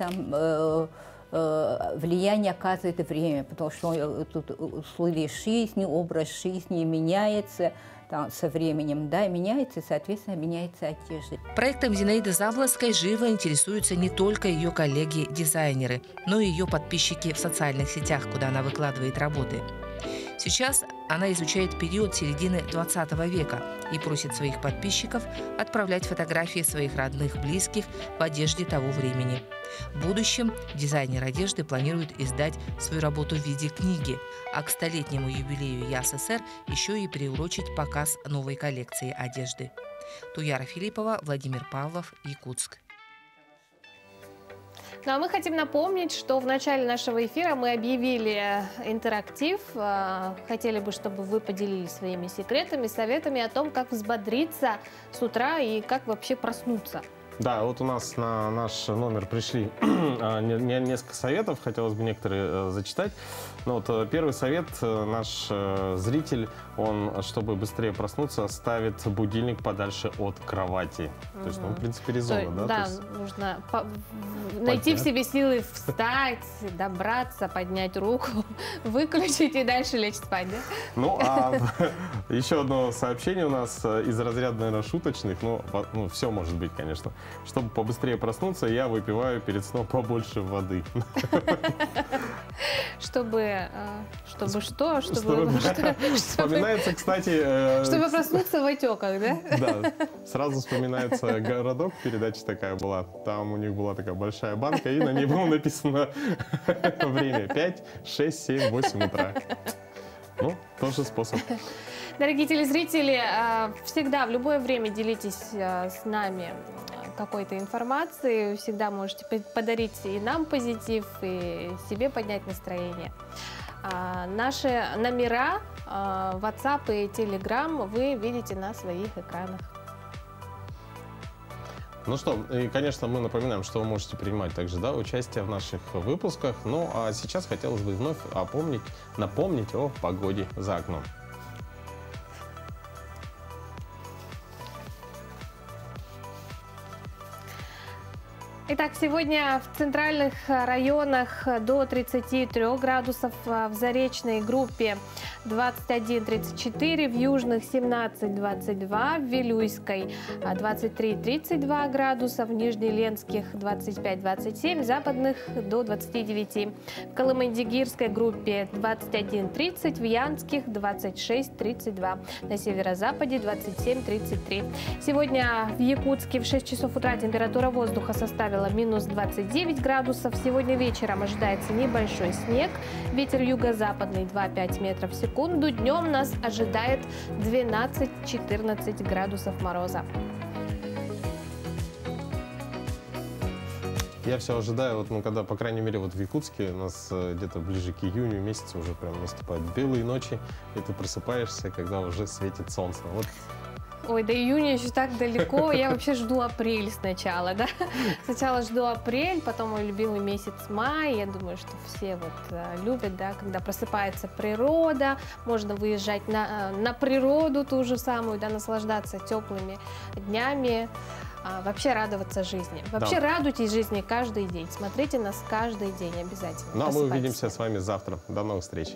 влияние оказывает время, потому что тут условия жизни, образ жизни меняется со временем, да, меняется, и, соответственно, меняется одежда. Проектом Зинаиды Завладской живо интересуются не только ее коллеги-дизайнеры, но и ее подписчики в социальных сетях, куда она выкладывает работы. Сейчас она изучает период середины 20 века и просит своих подписчиков отправлять фотографии своих родных, близких в одежде того времени. В будущем дизайнер одежды планирует издать свою работу в виде книги, а к столетнему юбилею ЯССР еще и приурочить показ новой коллекции одежды. Туяра Филиппова, Владимир Павлов, Якутск. Ну а мы хотим напомнить, что в начале нашего эфира мы объявили интерактив. Хотели бы, чтобы вы поделились своими секретами, советами о том, как взбодриться с утра и как вообще проснуться. Да, вот у нас на наш номер пришли несколько советов, хотелось бы некоторые зачитать. Ну, вот первый совет, наш зритель, он, чтобы быстрее проснуться, ставит будильник подальше от кровати. То есть, в принципе, резонно, да? Да, нужно найти в себе силы встать, добраться, поднять руку, выключить и дальше лечь спать, да? Ну, а еще одно сообщение у нас из разряда, наверное, шуточных, ну, все может быть, конечно. Чтобы побыстрее проснуться, я выпиваю перед сном побольше воды. Чтобы что? Вспоминается, кстати... Чтобы проснуться в отеках, да? Да. Сразу вспоминается городок, передача такая была. Там у них была такая большая банка, и на ней было написано время 5, 6, 7, 8 утра. Ну, тоже способ. Дорогие телезрители, всегда, в любое время делитесь с нами какой-то информацией. Всегда можете подарить и нам позитив, и себе поднять настроение. Наши номера WhatsApp и Telegram вы видите на своих экранах. Ну что, и, конечно, мы напоминаем, что вы можете принимать также участие в наших выпусках. Ну, а сейчас хотелось бы вновь напомнить о погоде за окном. Итак, сегодня в центральных районах до 33 градусов, в Заречной группе 21-34, в южных 17-22, в Вилюйской 23-32 градуса, в Нижнеленских 25-27, в западных до 29, в Колымы-Дигирской группе 21-30, в Янских 26-32, на северо-западе 27-33. Сегодня в Якутске в 6 часов утра температура воздуха составила минус 29 градусов. Сегодня вечером ожидается небольшой снег. Ветер юго-западный 2,5 метров в секунду. Днем нас ожидает 12-14 градусов мороза. Я все ожидаю, вот, когда, по крайней мере, вот в Якутске у нас где-то ближе к июню месяцу уже прям наступают белые ночи, и ты просыпаешься, когда уже светит солнце. Вот. Ой, до июня еще так далеко. Я вообще жду апрель сначала, да. Сначала жду апрель, потом мой любимый месяц май. Я думаю, что все вот любят, да, когда просыпается природа, можно выезжать на природу ту же самую, да, наслаждаться теплыми днями, вообще радоваться жизни. Вообще радуйтесь жизни каждый день. Смотрите нас каждый день обязательно. Ну а мы увидимся с вами завтра. До новых встреч.